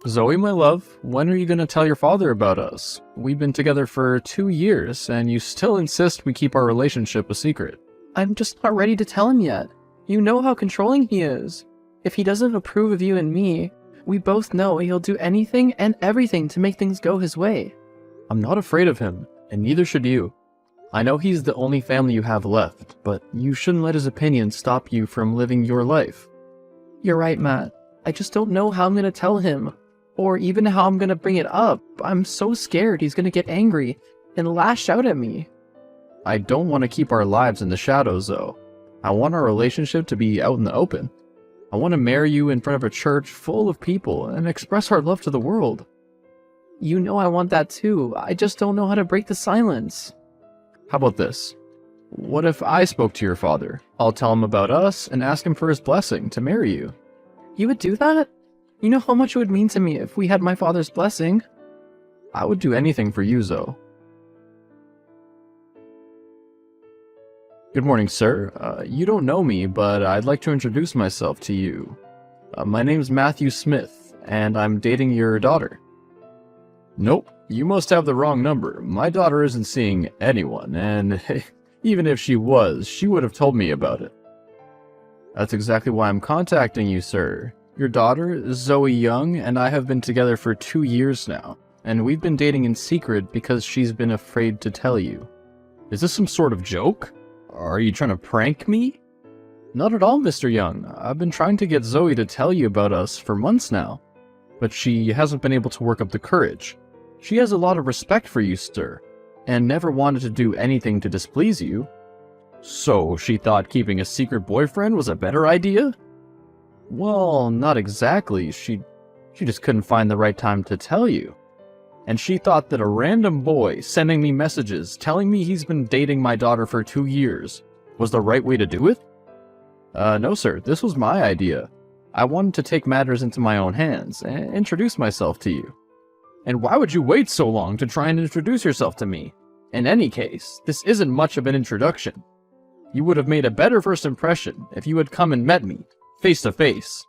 Zoe, my love, when are you gonna tell your father about us? We've been together for 2 years, and you still insist we keep our relationship a secret. I'm just not ready to tell him yet. You know how controlling he is. If he doesn't approve of you and me, we both know he'll do anything and everything to make things go his way. I'm not afraid of him, and neither should you. I know he's the only family you have left, but you shouldn't let his opinion stop you from living your life. You're right, Matt. I just don't know how I'm gonna tell him, or even how I'm gonna bring it up. I'm so scared he's gonna get angry and lash out at me. I don't want to keep our lives in the shadows, though. I want our relationship to be out in the open. I want to marry you in front of a church full of people and express our love to the world. You know I want that too. I just don't know how to break the silence. How about this? What if I spoke to your father? I'll tell him about us and ask him for his blessing to marry you. You would do that? You know how much it would mean to me if we had my father's blessing. I would do anything for you, Zoe. Good morning, sir. You don't know me, but I'd like to introduce myself to you. My name's Matthew Smith, and I'm dating your daughter. Nope, you must have the wrong number. My daughter isn't seeing anyone, and even if she was, she would have told me about it. That's exactly why I'm contacting you, sir. Your daughter, Zoe Young, and I have been together for 2 years now, and we've been dating in secret because she's been afraid to tell you. Is this some sort of joke? Are you trying to prank me? Not at all, Mr. Young. I've been trying to get Zoe to tell you about us for months now, but she hasn't been able to work up the courage. She has a lot of respect for you, sir, and never wanted to do anything to displease you. So she thought keeping a secret boyfriend was a better idea? Well, not exactly. She just couldn't find the right time to tell you. And she thought that a random boy sending me messages telling me he's been dating my daughter for 2 years was the right way to do it? No, sir. This was my idea. I wanted to take matters into my own hands and introduce myself to you. And why would you wait so long to try and introduce yourself to me? In any case, this isn't much of an introduction. You would have made a better first impression if you had come and met me, face to face.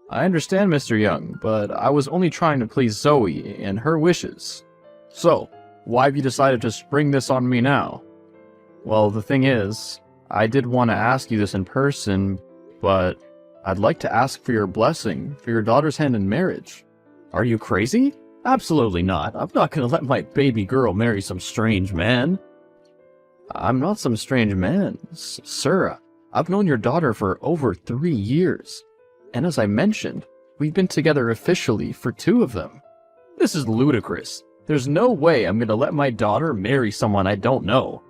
I understand, Mr. Young, but I was only trying to please Zoe and her wishes. So, why have you decided to spring this on me now? Well, the thing is, I did want to ask you this in person, but I'd like to ask for your blessing for your daughter's hand in marriage. Are you crazy? Absolutely not. I'm not going to let my baby girl marry some strange man. I'm not some strange man. Sir, I've known your daughter for over 3 years. And as I mentioned, we've been together officially for 2 of them. This is ludicrous. There's no way I'm going to let my daughter marry someone I don't know.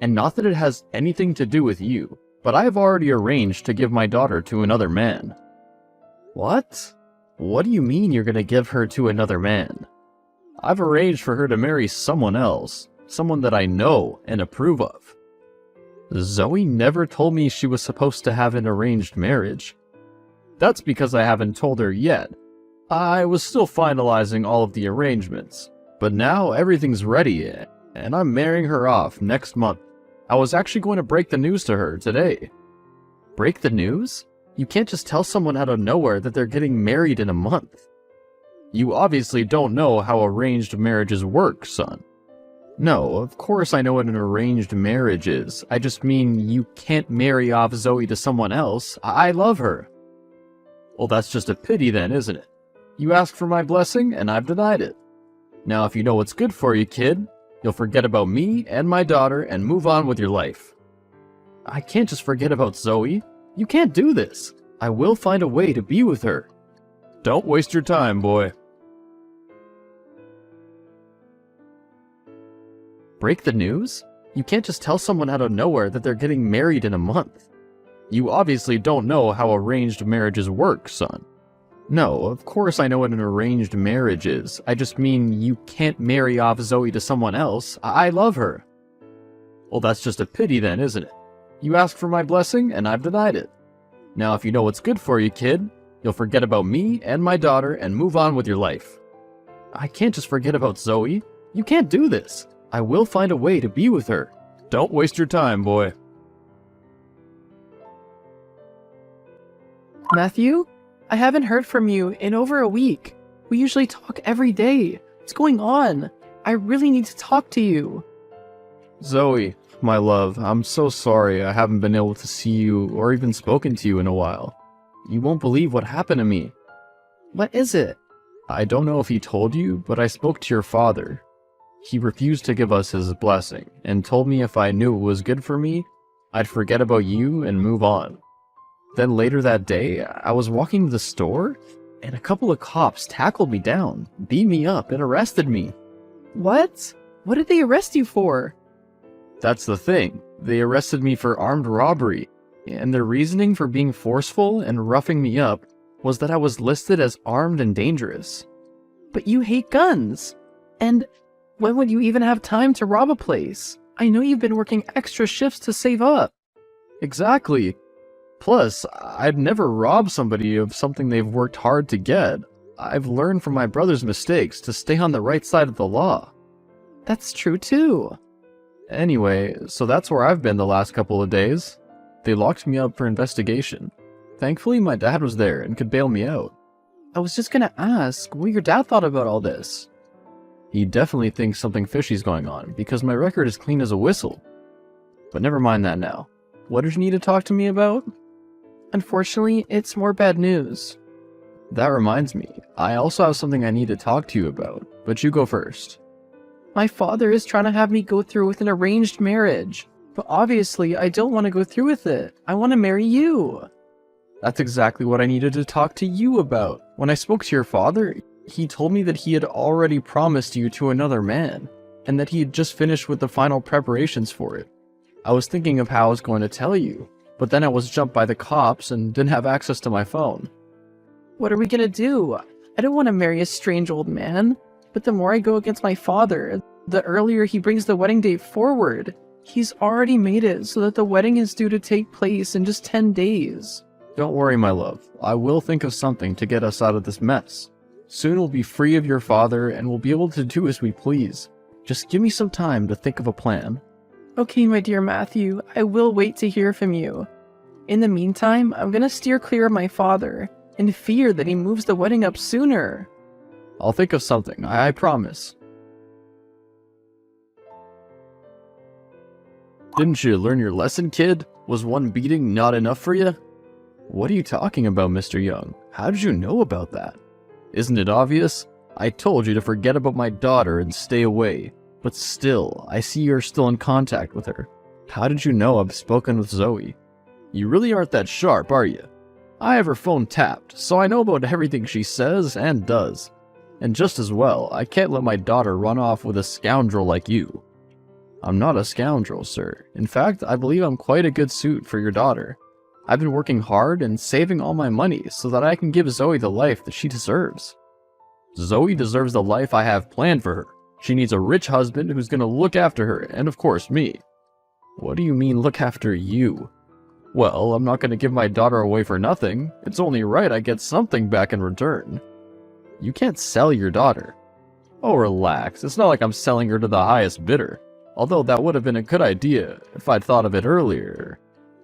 And not that it has anything to do with you, but I've already arranged to give my daughter to another man. What? What do you mean you're going to give her to another man? I've arranged for her to marry someone else, someone that I know and approve of. Zoe never told me she was supposed to have an arranged marriage. That's because I haven't told her yet. I was still finalizing all of the arrangements, but now everything's ready, and I'm marrying her off next month. I was actually going to break the news to her today. Break the news? You can't just tell someone out of nowhere that they're getting married in a month. You obviously don't know how arranged marriages work, son. No, of course I know what an arranged marriage is. I just mean you can't marry off Zoe to someone else. I love her. Well, that's just a pity then, isn't it? You asked for my blessing, and I've denied it. Now, if you know what's good for you, kid, you'll forget about me and my daughter and move on with your life. I can't just forget about Zoe. You can't do this. I will find a way to be with her. Don't waste your time, boy. Break the news? You can't just tell someone out of nowhere that they're getting married in a month. You obviously don't know how arranged marriages work, son. No, of course I know what an arranged marriage is. I just mean you can't marry off Zoe to someone else. I love her. Well, that's just a pity then, isn't it? You asked for my blessing, and I've denied it. Now, if you know what's good for you, kid, you'll forget about me and my daughter and move on with your life. I can't just forget about Zoe. You can't do this. I will find a way to be with her. Don't waste your time, boy. Matthew? I haven't heard from you in over a week. We usually talk every day. What's going on? I really need to talk to you. Zoe, my love, I'm so sorry I haven't been able to see you or even spoken to you in a while. You won't believe what happened to me. What is it? I don't know if he told you, but I spoke to your father. He refused to give us his blessing, and told me if I knew it was good for me, I'd forget about you and move on. Then later that day, I was walking to the store, and a couple of cops tackled me down, beat me up, and arrested me. What? What did they arrest you for? That's the thing. They arrested me for armed robbery, and their reasoning for being forceful and roughing me up was that I was listed as armed and dangerous. But you hate guns. And when would you even have time to rob a place? I know you've been working extra shifts to save up. Exactly. Plus, I'd never rob somebody of something they've worked hard to get. I've learned from my brother's mistakes to stay on the right side of the law. That's true too. Anyway, so that's where I've been the last couple of days. They locked me up for investigation. Thankfully, my dad was there and could bail me out. I was just gonna ask what your dad thought about all this. He definitely thinks something fishy's going on, because my record is clean as a whistle. But never mind that now. What did you need to talk to me about? Unfortunately, it's more bad news. That reminds me, I also have something I need to talk to you about, but you go first. My father is trying to have me go through with an arranged marriage, but obviously I don't want to go through with it. I want to marry you. That's exactly what I needed to talk to you about. When I spoke to your father, he told me that he had already promised you to another man, and that he had just finished with the final preparations for it. I was thinking of how I was going to tell you, but then I was jumped by the cops and didn't have access to my phone. What are we gonna do? I don't want to marry a strange old man, but the more I go against my father, the earlier he brings the wedding date forward. He's already made it so that the wedding is due to take place in just 10 days. Don't worry, my love. I will think of something to get us out of this mess. Soon we'll be free of your father and we'll be able to do as we please. Just give me some time to think of a plan. Okay, my dear Matthew, I will wait to hear from you. In the meantime, I'm gonna steer clear of my father, in fear that he moves the wedding up sooner. I'll think of something, I promise. Didn't you learn your lesson, kid? Was one beating not enough for you? What are you talking about, Mr. Young? How did you know about that? Isn't it obvious? I told you to forget about my daughter and stay away. But still, I see you're still in contact with her. How did you know I've spoken with Zoe? You really aren't that sharp, are you? I have her phone tapped, so I know about everything she says and does. And just as well, I can't let my daughter run off with a scoundrel like you. I'm not a scoundrel, sir. In fact, I believe I'm quite a good suit for your daughter. I've been working hard and saving all my money so that I can give Zoe the life that she deserves. Zoe deserves the life I have planned for her. She needs a rich husband who's gonna look after her, and of course me. What do you mean look after you? Well, I'm not gonna give my daughter away for nothing. It's only right I get something back in return. You can't sell your daughter. Oh, relax. It's not like I'm selling her to the highest bidder. Although that would have been a good idea if I'd thought of it earlier.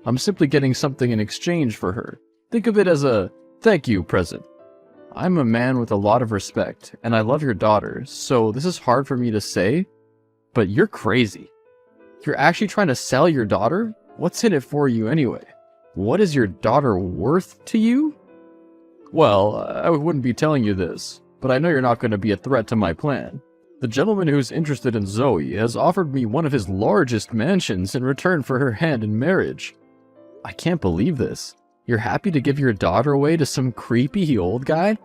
I'm simply getting something in exchange for her. Think of it as a thank you present. I'm a man with a lot of respect, and I love your daughter, so this is hard for me to say, but you're crazy. You're actually trying to sell your daughter? What's in it for you anyway? What is your daughter worth to you? Well, I wouldn't be telling you this, but I know you're not going to be a threat to my plan. The gentleman who's interested in Zoe has offered me one of his largest mansions in return for her hand in marriage. I can't believe this. You're happy to give your daughter away to some creepy old guy?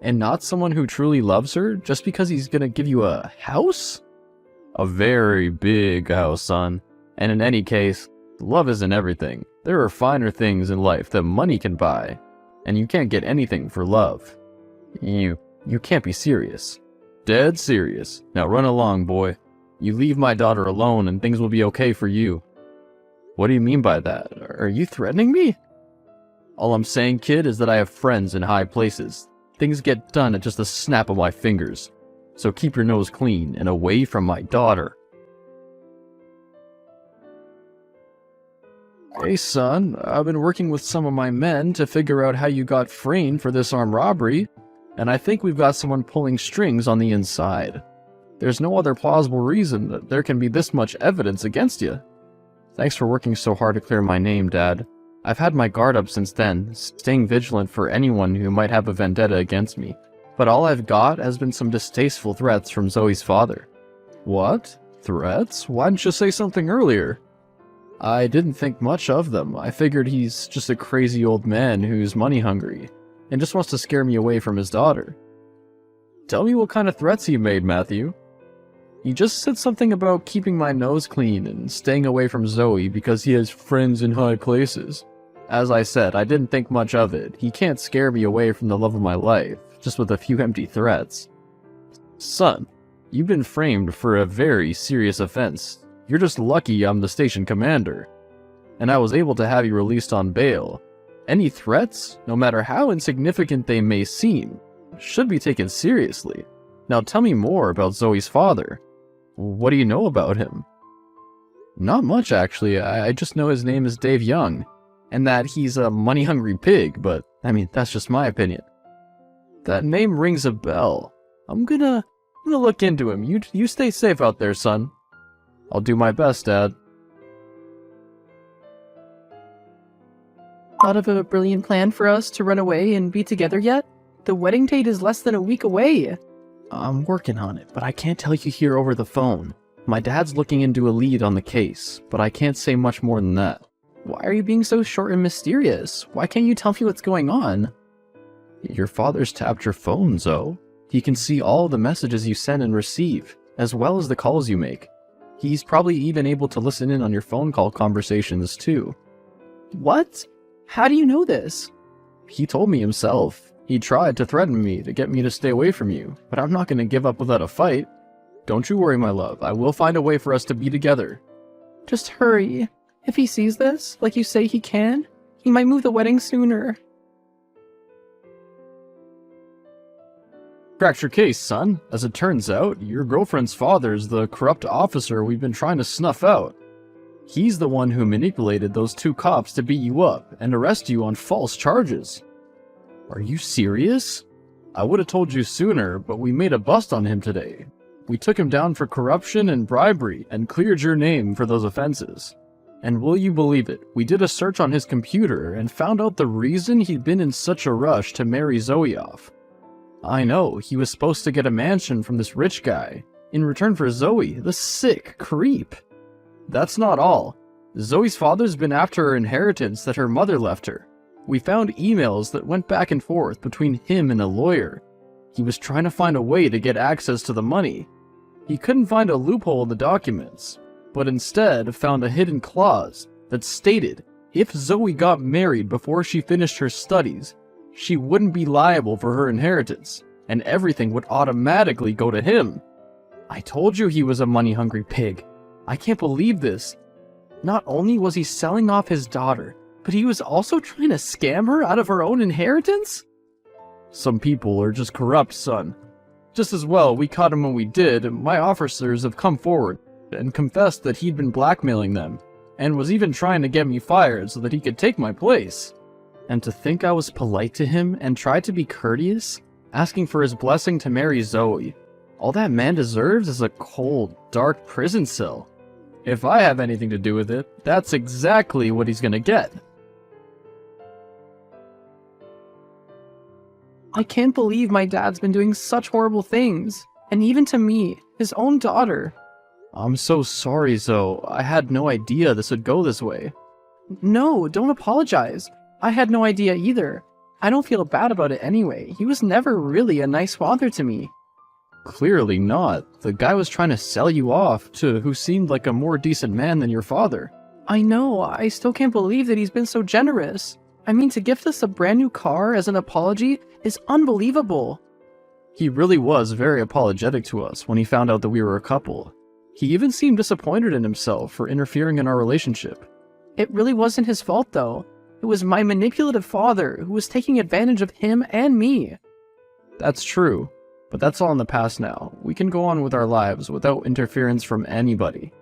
And not someone who truly loves her just because he's gonna give you a house? A very big house, son. And in any case, love isn't everything. There are finer things in life that money can buy. And you can't get anything for love. You can't be serious. Dead serious. Now run along, boy. You leave my daughter alone and things will be okay for you. What do you mean by that? Are you threatening me? All I'm saying, kid, is that I have friends in high places. Things get done at just the snap of my fingers. So keep your nose clean and away from my daughter. Hey son, I've been working with some of my men to figure out how you got framed for this armed robbery, and I think we've got someone pulling strings on the inside. There's no other plausible reason that there can be this much evidence against you. Thanks for working so hard to clear my name, Dad. I've had my guard up since then, staying vigilant for anyone who might have a vendetta against me. But all I've got has been some distasteful threats from Zoe's father. What? Threats? Why didn't you say something earlier? I didn't think much of them. I figured he's just a crazy old man who's money hungry, and just wants to scare me away from his daughter. Tell me what kind of threats he made, Matthew. He just said something about keeping my nose clean and staying away from Zoe because he has friends in high places. As I said, I didn't think much of it. He can't scare me away from the love of my life, just with a few empty threats. Son, you've been framed for a very serious offense. You're just lucky I'm the station commander, and I was able to have you released on bail. Any threats, no matter how insignificant they may seem, should be taken seriously. Now tell me more about Zoe's father. What do you know about him? Not much, actually. I just know his name is Dave Young, and that he's a money-hungry pig, but, I mean, that's just my opinion. That name rings a bell. I'm gonna look into him. You stay safe out there, son. I'll do my best, Dad. Thought of a brilliant plan for us to run away and be together yet? The wedding date is less than a week away. I'm working on it, but I can't tell you here over the phone. My dad's looking into a lead on the case, but I can't say much more than that. Why are you being so short and mysterious? Why can't you tell me what's going on? Your father's tapped your phone, Zoe. He can see all the messages you send and receive, as well as the calls you make. He's probably even able to listen in on your phone call conversations, too. What? How do you know this? He told me himself. He tried to threaten me to get me to stay away from you, but I'm not going to give up without a fight. Don't you worry, my love. I will find a way for us to be together. Just hurry. If he sees this, like you say he can, he might move the wedding sooner. Cracked your case, son. As it turns out, your girlfriend's father's the corrupt officer we've been trying to snuff out. He's the one who manipulated those two cops to beat you up and arrest you on false charges. Are you serious? I would have told you sooner, but we made a bust on him today. We took him down for corruption and bribery and cleared your name for those offenses. And will you believe it, we did a search on his computer and found out the reason he'd been in such a rush to marry Zoe off. I know, he was supposed to get a mansion from this rich guy, in return for Zoe, the sick creep. That's not all. Zoe's father's been after her inheritance that her mother left her. We found emails that went back and forth between him and a lawyer. He was trying to find a way to get access to the money. He couldn't find a loophole in the documents, but instead found a hidden clause that stated if Zoe got married before she finished her studies, she wouldn't be liable for her inheritance, and everything would automatically go to him. I told you he was a money-hungry pig. I can't believe this. Not only was he selling off his daughter, but he was also trying to scam her out of her own inheritance? Some people are just corrupt, son. Just as well, we caught him when we did, and my officers have come forward and confessed that he'd been blackmailing them, and was even trying to get me fired so that he could take my place. And to think I was polite to him and tried to be courteous, asking for his blessing to marry Zoe. All that man deserves is a cold, dark prison cell. If I have anything to do with it, that's exactly what he's gonna get. I can't believe my dad's been doing such horrible things. And even to me, his own daughter. I'm so sorry, Zoe. I had no idea this would go this way. No, don't apologize. I had no idea either. I don't feel bad about it anyway. He was never really a nice father to me. Clearly not. The guy was trying to sell you off to who seemed like a more decent man than your father. I know, I still can't believe that he's been so generous. I mean, to gift us a brand new car as an apology is unbelievable. He really was very apologetic to us when he found out that we were a couple. He even seemed disappointed in himself for interfering in our relationship. It really wasn't his fault, though. It was my manipulative father who was taking advantage of him and me. That's true, but that's all in the past now. We can go on with our lives without interference from anybody.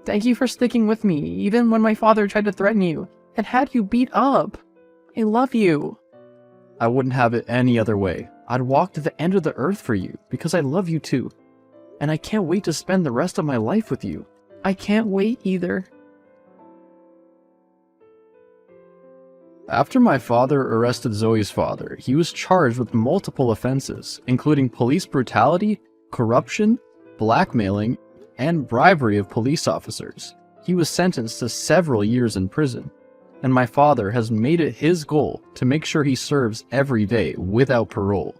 Thank you for sticking with me, even when my father tried to threaten you and had you beat up. I love you. I wouldn't have it any other way. I'd walk to the end of the earth for you, because I love you too. And I can't wait to spend the rest of my life with you. I can't wait either. After my father arrested Zoe's father, he was charged with multiple offenses, including police brutality, corruption, blackmailing, and bribery of police officers. He was sentenced to several years in prison, and my father has made it his goal to make sure he serves every day without parole.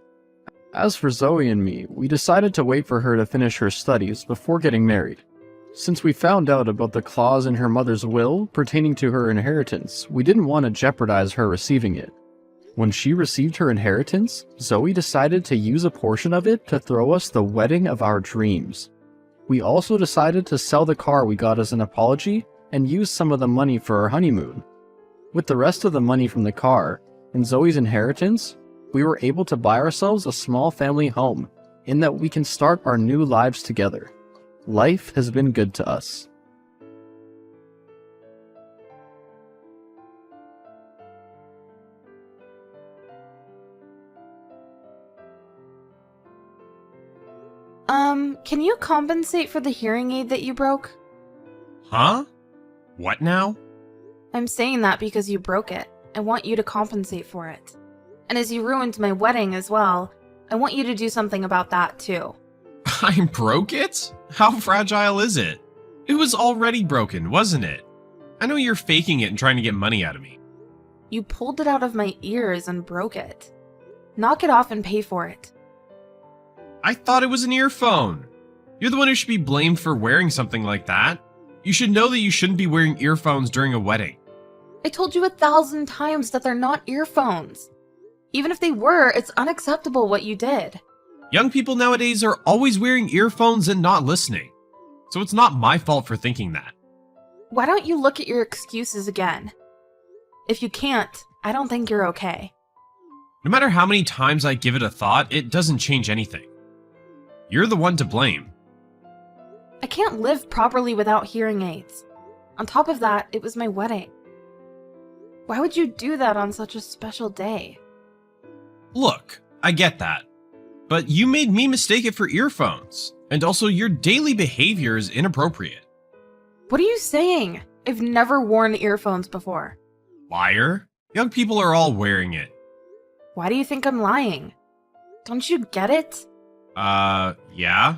As for Zoe and me, we decided to wait for her to finish her studies before getting married. Since we found out about the clause in her mother's will pertaining to her inheritance, we didn't want to jeopardize her receiving it. When she received her inheritance, Zoe decided to use a portion of it to throw us the wedding of our dreams. We also decided to sell the car we got as an apology and use some of the money for our honeymoon. With the rest of the money from the car and Zoe's inheritance, we were able to buy ourselves a small family home, in that we can start our new lives together. Life has been good to us. Can you compensate for the hearing aid that you broke? Huh? What now? I'm saying that because you broke it. I want you to compensate for it. And as you ruined my wedding as well, I want you to do something about that too. I broke it? How fragile is it? It was already broken, wasn't it? I know you're faking it and trying to get money out of me. You pulled it out of my ears and broke it. Knock it off and pay for it. I thought it was an earphone. You're the one who should be blamed for wearing something like that. You should know that you shouldn't be wearing earphones during a wedding. I told you 1,000 times that they're not earphones. Even if they were, it's unacceptable what you did. Young people nowadays are always wearing earphones and not listening. So it's not my fault for thinking that. Why don't you look at your excuses again? If you can't, I don't think you're okay. No matter how many times I give it a thought, it doesn't change anything. You're the one to blame. I can't live properly without hearing aids. On top of that, it was my wedding. Why would you do that on such a special day? Look, I get that. But you made me mistake it for earphones. And also, your daily behavior is inappropriate. What are you saying? I've never worn earphones before. Liar. Young people are all wearing it. Why do you think I'm lying? Don't you get it? Yeah?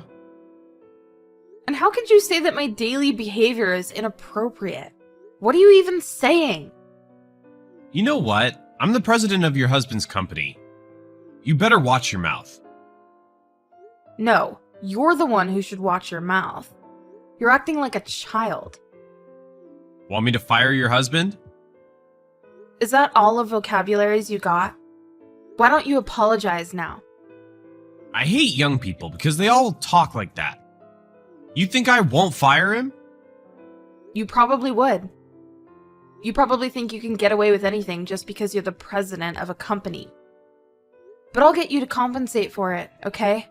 And how could you say that my daily behavior is inappropriate? What are you even saying? You know what? I'm the president of your husband's company. You better watch your mouth. No, you're the one who should watch your mouth. You're acting like a child. Want me to fire your husband? Is that all the vocabularies you got? Why don't you apologize now? I hate young people because they all talk like that. You think I won't fire him? You probably would. You probably think you can get away with anything just because you're the president of a company. But I'll get you to compensate for it, okay?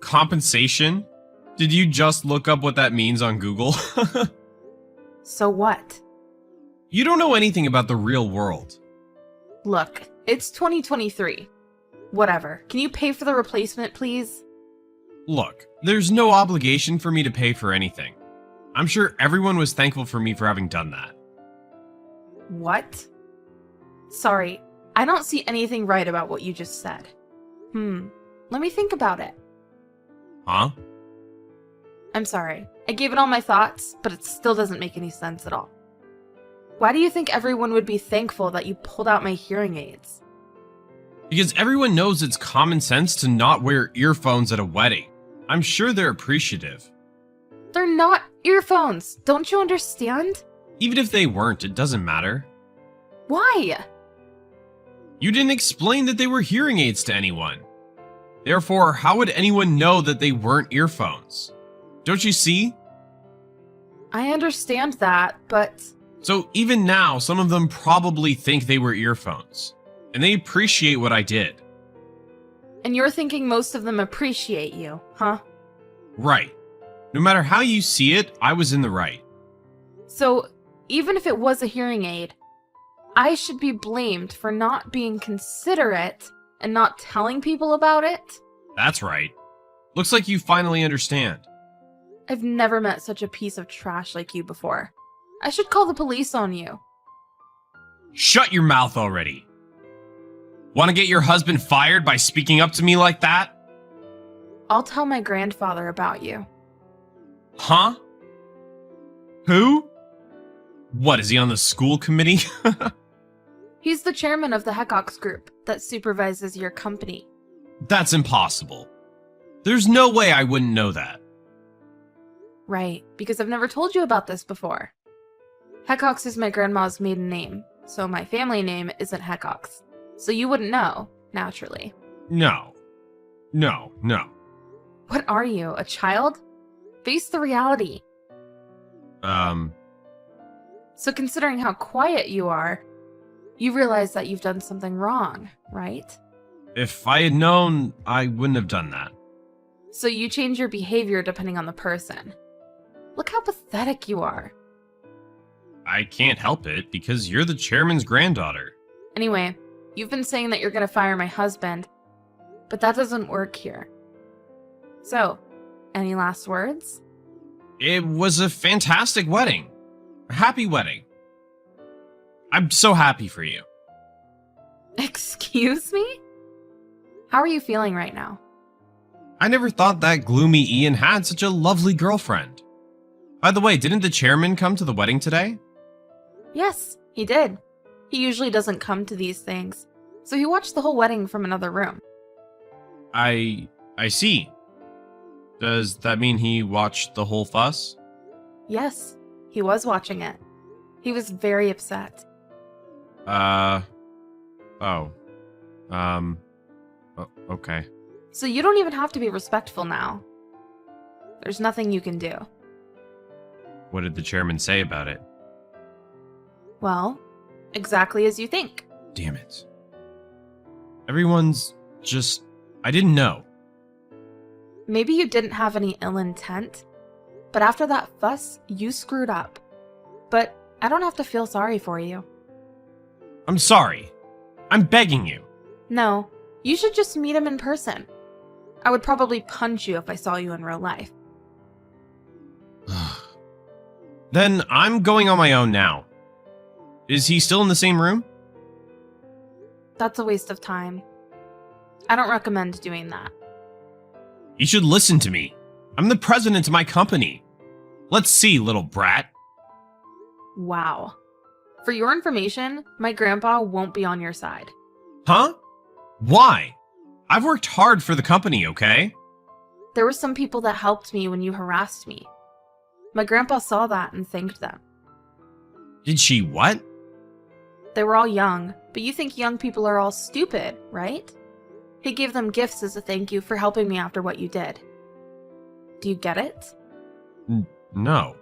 Compensation? Did you just look up what that means on Google? So what? You don't know anything about the real world. Look, it's 2023. Whatever. Can you pay for the replacement, please? Look, there's no obligation for me to pay for anything. I'm sure everyone was thankful for me for having done that. What? Sorry, I don't see anything right about what you just said. Let me think about it. Huh? I'm sorry. I gave it all my thoughts, but it still doesn't make any sense at all. Why do you think everyone would be thankful that you pulled out my hearing aids? Because everyone knows it's common sense to not wear earphones at a wedding. I'm sure they're appreciative. They're not earphones. Don't you understand? Even if they weren't, it doesn't matter. Why? You didn't explain that they were hearing aids to anyone. Therefore, how would anyone know that they weren't earphones? Don't you see? I understand that, but... So even now, some of them probably think they were earphones. And they appreciate what I did. And you're thinking most of them appreciate you, huh? Right. No matter how you see it, I was in the right. So, even if it was a hearing aid, I should be blamed for not being considerate and not telling people about it? That's right. Looks like you finally understand. I've never met such a piece of trash like you before. I should call the police on you. Shut your mouth already. Want to get your husband fired by speaking up to me like that? I'll tell my grandfather about you. Huh? Who? What, is he on the school committee? He's the chairman of the Heckox group that supervises your company. That's impossible. There's no way I wouldn't know that. Right, because I've never told you about this before. Heckox is my grandma's maiden name, so my family name isn't Heckox. So you wouldn't know, naturally. No. What are you, a child? Face the reality. So considering how quiet you are, you realize that you've done something wrong, right? If I had known, I wouldn't have done that. So you change your behavior depending on the person. Look how pathetic you are. I can't help it because you're the chairman's granddaughter. Anyway, you've been saying that you're gonna fire my husband, but that doesn't work here. So, any last words? It was a fantastic wedding. A happy wedding. I'm so happy for you. Excuse me? How are you feeling right now? I never thought that gloomy Ian had such a lovely girlfriend. By the way, didn't the chairman come to the wedding today? Yes, he did. He usually doesn't come to these things, so he watched the whole wedding from another room. I see. Does that mean he watched the whole fuss? Yes, he was watching it. He was very upset. Okay. So you don't even have to be respectful now. There's nothing you can do. What did the chairman say about it? Well, exactly as you think. Damn it. Everyone's just... I didn't know. Maybe you didn't have any ill intent, but after that fuss, you screwed up. But I don't have to feel sorry for you. I'm sorry. I'm begging you. No, you should just meet him in person. I would probably punch you if I saw you in real life. Then I'm going on my own now. Is he still in the same room? That's a waste of time. I don't recommend doing that. You should listen to me. I'm the president of my company. Let's see, little brat. Wow. For your information, my grandpa won't be on your side. Huh? Why? I've worked hard for the company, okay? There were some people that helped me when you harassed me. My grandpa saw that and thanked them. Did she what? They were all young, but you think young people are all stupid, right? He gave them gifts as a thank you for helping me after what you did. Do you get it? No.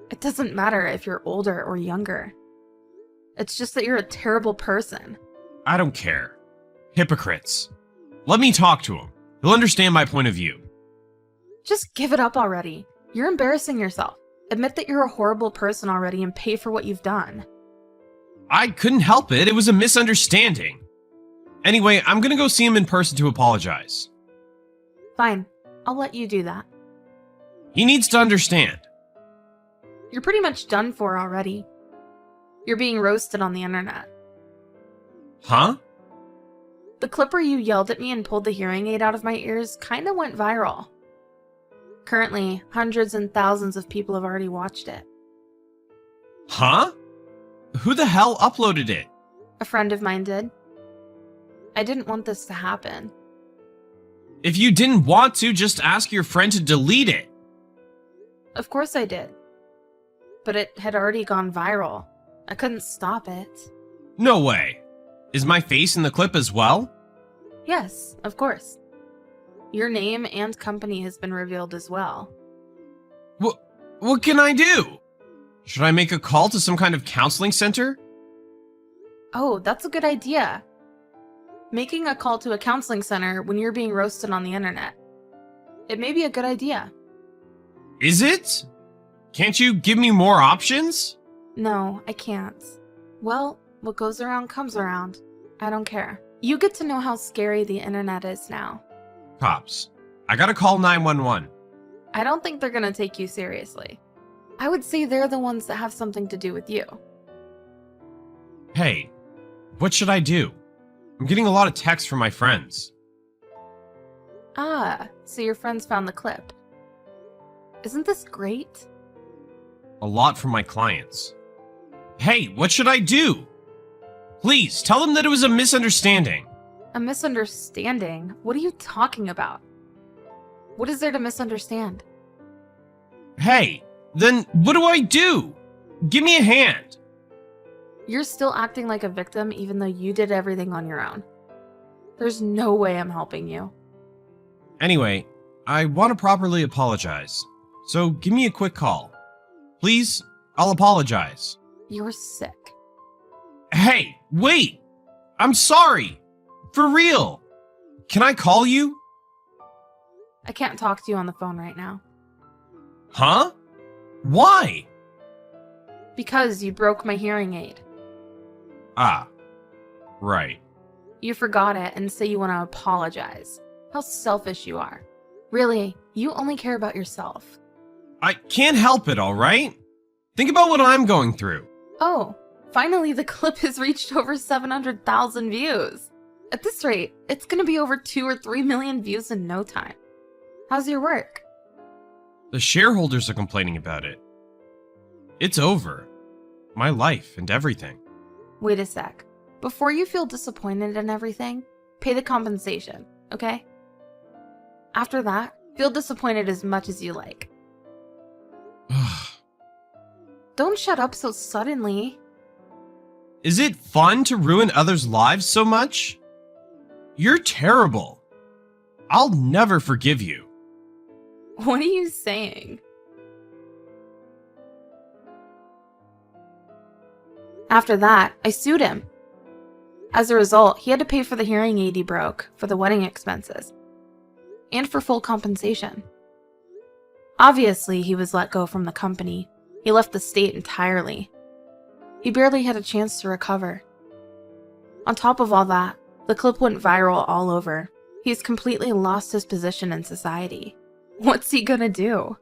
It doesn't matter if you're older or younger. It's just that you're a terrible person. I don't care. Hypocrites. Let me talk to him. He'll understand my point of view. Just give it up already. You're embarrassing yourself. Admit that you're a horrible person already and pay for what you've done. I couldn't help it. It was a misunderstanding. Anyway, I'm gonna go see him in person to apologize. Fine, I'll let you do that. He needs to understand. You're pretty much done for already. You're being roasted on the internet. Huh? The clip where you yelled at me and pulled the hearing aid out of my ears kinda went viral. Currently, hundreds and thousands of people have already watched it. Huh? Who the hell uploaded it? A friend of mine did. I didn't want this to happen. If you didn't want to, just ask your friend to delete it. Of course I did. But it had already gone viral. I couldn't stop it. No way. Is my face in the clip as well? Yes, of course. Your name and company has been revealed as well. What can I do? Should I make a call to some kind of counseling center? Oh, that's a good idea. Making a call to a counseling center when you're being roasted on the internet. It may be a good idea. Is it? Can't you give me more options? No, I can't. Well, what goes around comes around. I don't care. You get to know how scary the internet is now. Cops. I gotta call 911. I don't think they're gonna take you seriously. I would say they're the ones that have something to do with you. Hey, what should I do? I'm getting a lot of texts from my friends. Ah, so your friends found the clip. Isn't this great? A lot from my clients. Hey, what should I do? Please, tell them that it was a misunderstanding. A misunderstanding? What are you talking about? What is there to misunderstand? Hey, then what do I do? Give me a hand. You're still acting like a victim even though you did everything on your own. There's no way I'm helping you. Anyway, I want to properly apologize. So give me a quick call. Please, I'll apologize. You're sick. Hey, wait! I'm sorry! For real! Can I call you? I can't talk to you on the phone right now. Huh? Why? Because you broke my hearing aid. Ah, right. You forgot it and say you want to apologize. How selfish you are. Really, you only care about yourself. I can't help it, alright? Think about what I'm going through. Oh, finally the clip has reached over 700,000 views. At this rate, it's gonna be over 2 or 3 million views in no time. How's your work? The shareholders are complaining about it. It's over. My life and everything. Wait a sec. Before you feel disappointed in everything, pay the compensation, okay? After that, feel disappointed as much as you like. Don't shut up so suddenly. Is it fun to ruin others' lives so much? You're terrible. I'll never forgive you. What are you saying? After that, I sued him. As a result, he had to pay for the hearing aid he broke, for the wedding expenses, and for full compensation. Obviously, he was let go from the company. He left the state entirely. He barely had a chance to recover. On top of all that, the clip went viral all over. He's completely lost his position in society. What's he gonna do?